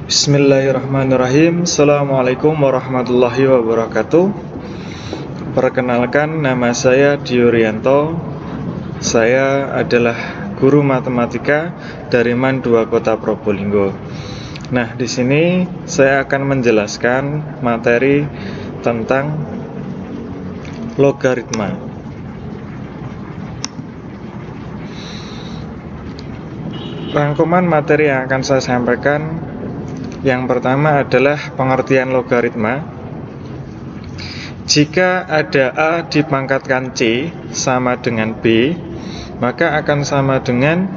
Bismillahirrahmanirrahim. Assalamualaikum warahmatullahi wabarakatuh. Perkenalkan, nama saya Diorianto. Saya adalah guru matematika dari MAN 2 Kota Probolinggo. Nah, di sini saya akan menjelaskan materi tentang logaritma. Rangkuman materi yang akan saya sampaikan, yang pertama adalah pengertian logaritma. Jika ada A dipangkatkan C sama dengan B, maka akan sama dengan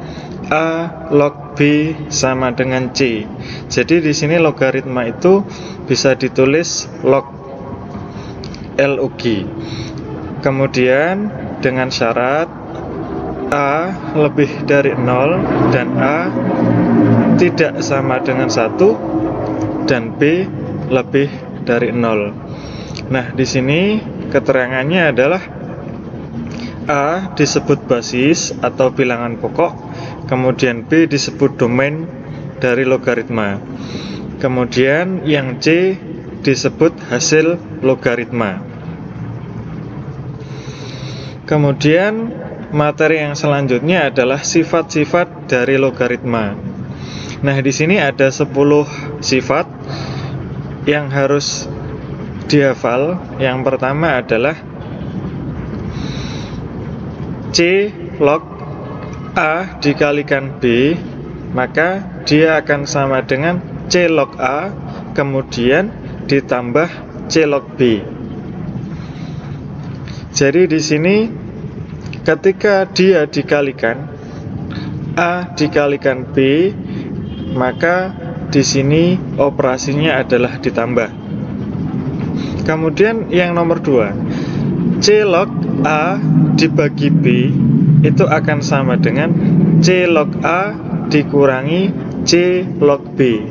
A log B sama dengan C. Jadi di sini logaritma itu bisa ditulis log LOG. Kemudian dengan syarat A lebih dari 0 dan A tidak sama dengan 1 dan B lebih dari 0. Nah, di sini keterangannya adalah A disebut basis atau bilangan pokok, kemudian B disebut domain dari logaritma. Kemudian yang C disebut hasil logaritma. Kemudian materi yang selanjutnya adalah sifat-sifat dari logaritma. Nah, di sini ada 10 sifat yang harus dihafal. Yang pertama adalah C log A dikalikan B, maka dia akan sama dengan C log A, kemudian ditambah C log B. Jadi di sini ketika dia dikalikan A dikalikan B, maka di sini operasinya adalah ditambah. Kemudian yang nomor 2, C log A dibagi B itu akan sama dengan C log A dikurangi C log B.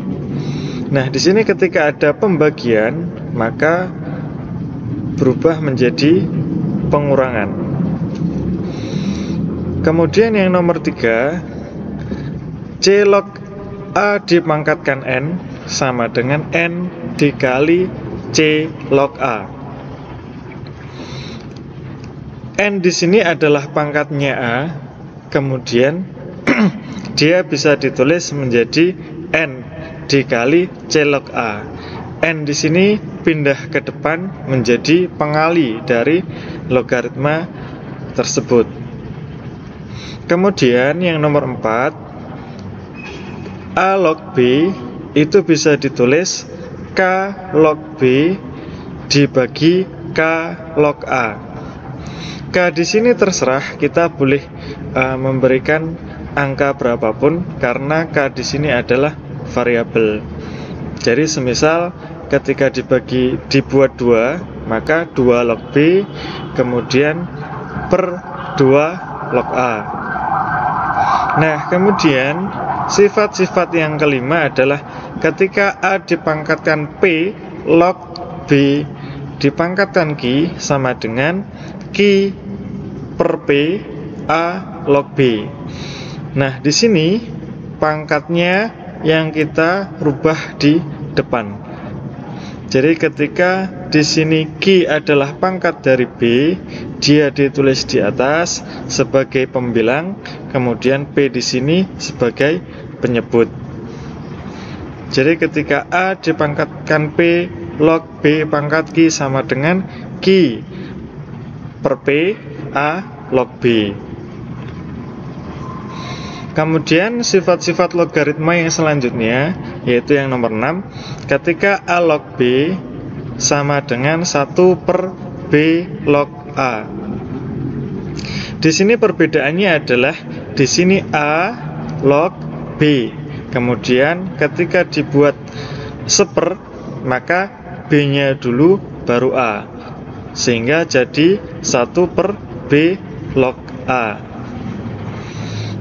Nah, di sini ketika ada pembagian, maka berubah menjadi pengurangan. Kemudian yang nomor 3, C log A dipangkatkan N sama dengan N dikali C log A. N di sini adalah pangkatnya A, kemudian dia bisa ditulis menjadi N dikali C log A. N di sini pindah ke depan menjadi pengali dari logaritma tersebut. Kemudian yang nomor 4, A log B itu bisa ditulis K log B dibagi K log A. K di sini terserah, kita boleh memberikan angka berapapun karena K di sini adalah variabel. Jadi semisal ketika dibuat 2, maka 2 log B kemudian per 2 log A. Nah, kemudian sifat-sifat yang kelima adalah ketika A dipangkatkan P log B dipangkatkan Q sama dengan Q per P A log B. Nah, di sini pangkatnya yang kita rubah di depan. Jadi ketika di sini Q adalah pangkat dari B, dia ditulis di atas sebagai pembilang, kemudian P di sini sebagai penyebut. Jadi ketika A dipangkatkan P log B pangkat Q sama dengan Q per P A log B. Kemudian sifat-sifat logaritma yang selanjutnya, yaitu yang nomor 6, ketika A log B sama dengan 1 per B log A. Di sini perbedaannya adalah di sini A log B. Kemudian ketika dibuat seper, maka B-nya dulu baru A, sehingga jadi 1 per B log A.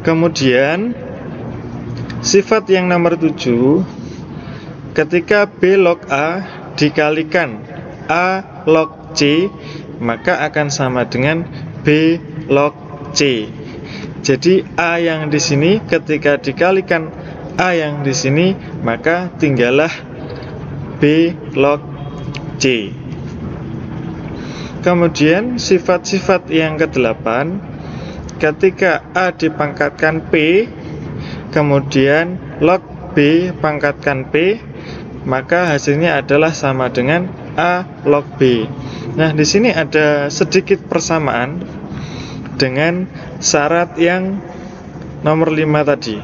Kemudian sifat yang nomor 7, ketika B log A dikalikan A log C, maka akan sama dengan B log C. Jadi A yang di sini ketika dikalikan A yang di sini, maka tinggallah B log C. Kemudian sifat-sifat yang ke-8, ketika A dipangkatkan P, kemudian log B pangkatkan P, maka hasilnya adalah sama dengan A log B. Nah, di sini ada sedikit persamaan dengan syarat yang nomor 5 tadi.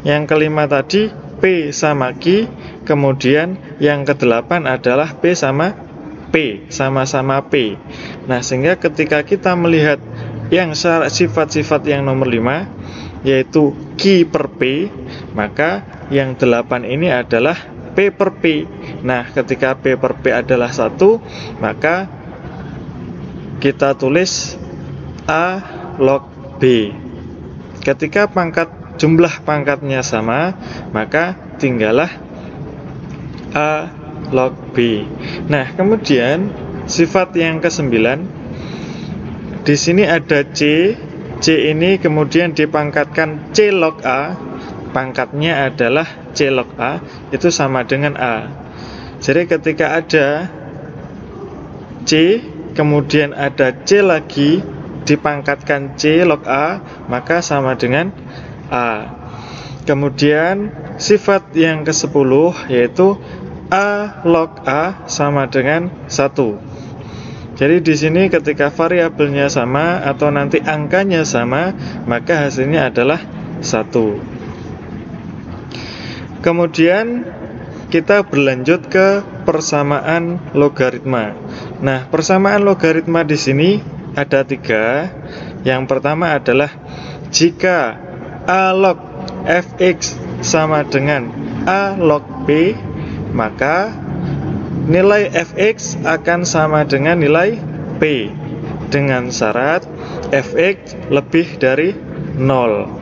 Yang kelima tadi P sama Q, kemudian yang ke-8 adalah P sama P, sama-sama P. Nah, sehingga ketika kita melihat yang syarat sifat-sifat yang nomor 5, yaitu Q per P, maka yang 8 ini adalah P per P. Nah, ketika P per P adalah 1, maka kita tulis A log B. Ketika jumlah pangkatnya sama, maka tinggallah A log B. Nah, kemudian sifat yang ke-9, di sini ada C. C ini kemudian dipangkatkan C log A, pangkatnya adalah C log A, itu sama dengan A. Jadi ketika ada C, kemudian ada C lagi, dipangkatkan C log A, maka sama dengan A. Kemudian sifat yang ke-10, yaitu A log A sama dengan 1. Jadi di sini ketika variabelnya sama atau nanti angkanya sama, maka hasilnya adalah 1. Kemudian kita berlanjut ke persamaan logaritma. Nah, persamaan logaritma di sini ada 3. Yang pertama adalah jika A log fx sama dengan A log b, maka nilai fx akan sama dengan nilai p dengan syarat fx lebih dari 0.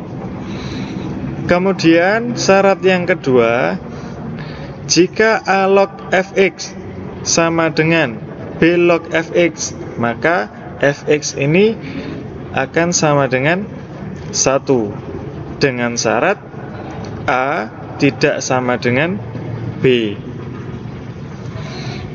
Kemudian syarat yang kedua, jika A log fx sama dengan B log fx, maka fx ini akan sama dengan 1 dengan syarat A tidak sama dengan B.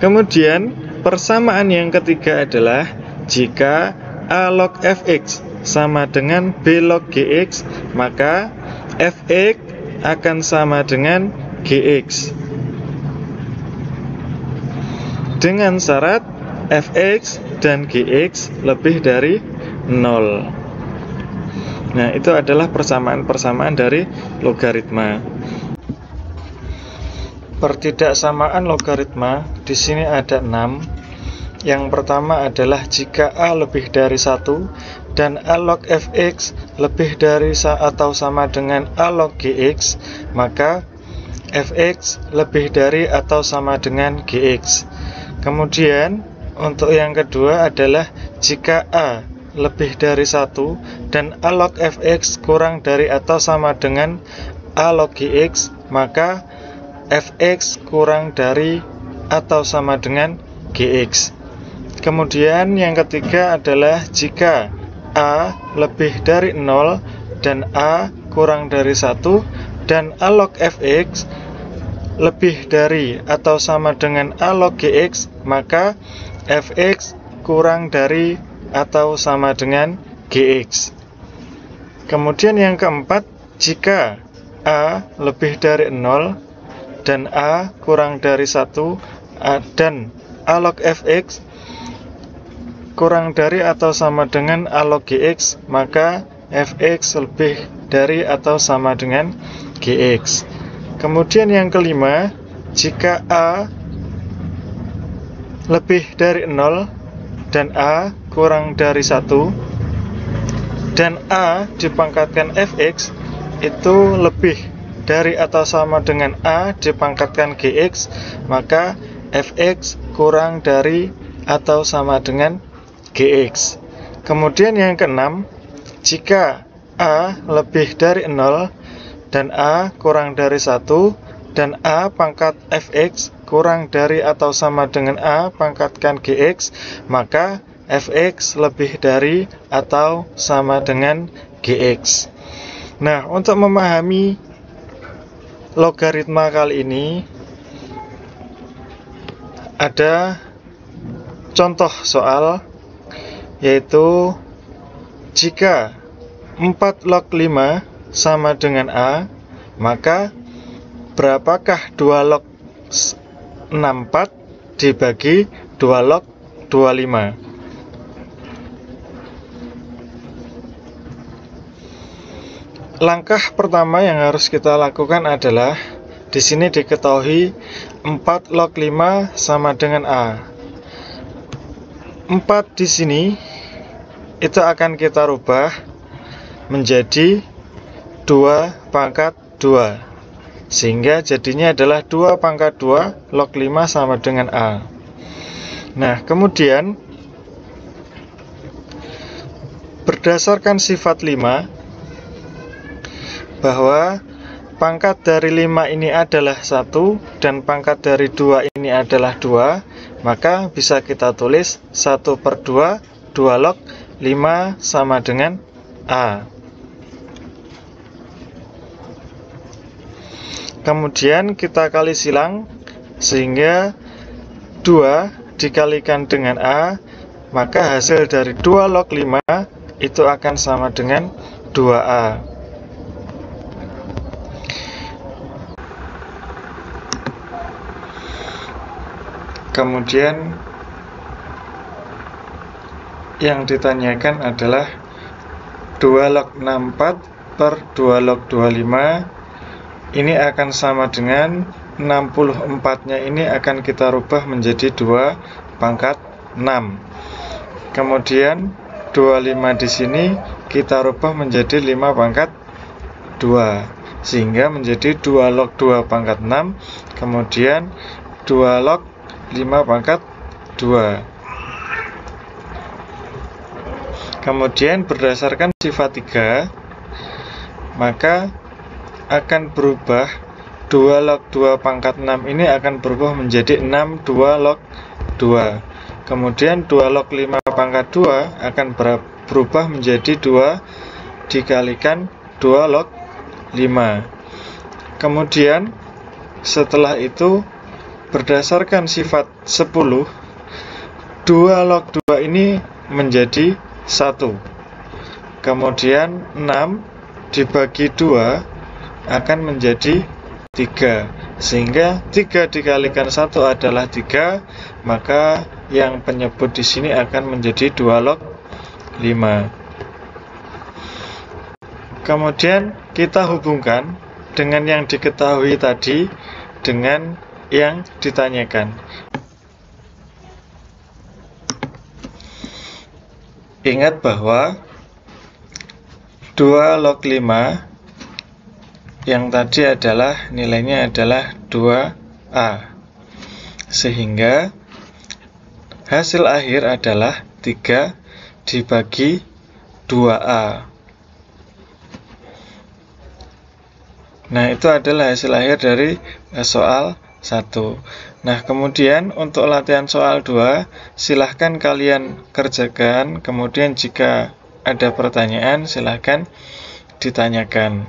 Kemudian persamaan yang ketiga adalah jika A log fx sama dengan B log gx, maka fx akan sama dengan gx dengan syarat fx dan gx lebih dari 0. Nah, itu adalah persamaan-persamaan dari logaritma. Pertidaksamaan logaritma di sini ada 6. Yang pertama adalah jika A lebih dari 1 dan A log fx lebih dari atau sama dengan A log gx, maka fx lebih dari atau sama dengan gx. Kemudian untuk yang kedua adalah jika A lebih dari 1 dan A log fx kurang dari atau sama dengan A log gx, maka fx kurang dari atau sama dengan gx. Kemudian yang ketiga adalah jika A lebih dari 0 dan A kurang dari 1 dan A log fx lebih dari atau sama dengan A log gx, maka fx kurang dari atau sama dengan gx. Kemudian yang keempat, jika A lebih dari 0 dan A kurang dari 1 dan A log fx kurang dari atau sama dengan A log gx, maka fx lebih dari atau sama dengan gx. Kemudian yang kelima, jika A lebih dari 0 dan A kurang dari 1 dan A dipangkatkan fx itu lebih dari atau sama dengan A dipangkatkan gx, maka fx kurang dari atau sama dengan gx. Kemudian yang keenam, jika A lebih dari 0 dan A kurang dari 1 dan A pangkat fx kurang dari atau sama dengan A pangkatkan gx, maka fx lebih dari atau sama dengan gx. Nah, untuk memahami logaritma kali ini ada contoh soal, yaitu jika 4 log 5 sama dengan A, maka berapakah 2 log 64 dibagi 2 log 25? Langkah pertama yang harus kita lakukan adalah di sini diketahui 4 log 5 sama dengan A. 4 di sini itu akan kita rubah menjadi 2 pangkat 2, sehingga jadinya adalah 2 pangkat 2 log 5 sama dengan A. Nah, kemudian berdasarkan sifat 5, bahwa pangkat dari 5 ini adalah 1 dan pangkat dari 2 ini adalah 2, maka bisa kita tulis 1/2, 2 log 5 sama dengan A. Kemudian kita kali silang, sehingga 2 dikalikan dengan A, maka hasil dari 2 log 5 itu akan sama dengan 2A. Kemudian yang ditanyakan adalah 2 log 64 per 2 log 25 ini akan sama dengan 64 nya ini akan kita rubah menjadi 2 pangkat 6. Kemudian 25 di sini kita rubah menjadi 5 pangkat 2, sehingga menjadi 2 log 2 pangkat 6, kemudian 2 log 5 pangkat 2. Kemudian berdasarkan sifat 3, maka akan berubah 2 log 2 pangkat 6 ini akan berubah menjadi 6 2 log 2. Kemudian 2 log 5 pangkat 2 akan berubah menjadi 2 dikalikan 2 log 5. Kemudian setelah itu berdasarkan sifat 10, 2 log 2 ini menjadi 1. Kemudian 6 dibagi 2 akan menjadi 3. Sehingga 3 dikalikan 1 adalah 3, maka yang penyebut di sini akan menjadi 2 log 5. Kemudian kita hubungkan dengan yang diketahui tadi dengan yang ditanyakan. Ingat bahwa 2 log 5 yang tadi adalah nilainya adalah 2A, sehingga hasil akhir adalah 3 dibagi 2A. Nah, itu adalah hasil akhir dari soal 1. Nah, kemudian untuk latihan soal 2, silahkan kalian kerjakan. Kemudian jika ada pertanyaan, silahkan ditanyakan.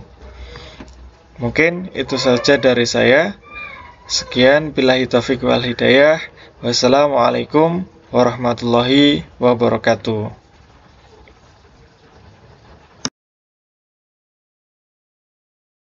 Mungkin itu saja dari saya. Sekian, billahi taufiq wal hidayah. Wassalamualaikum warahmatullahi wabarakatuh.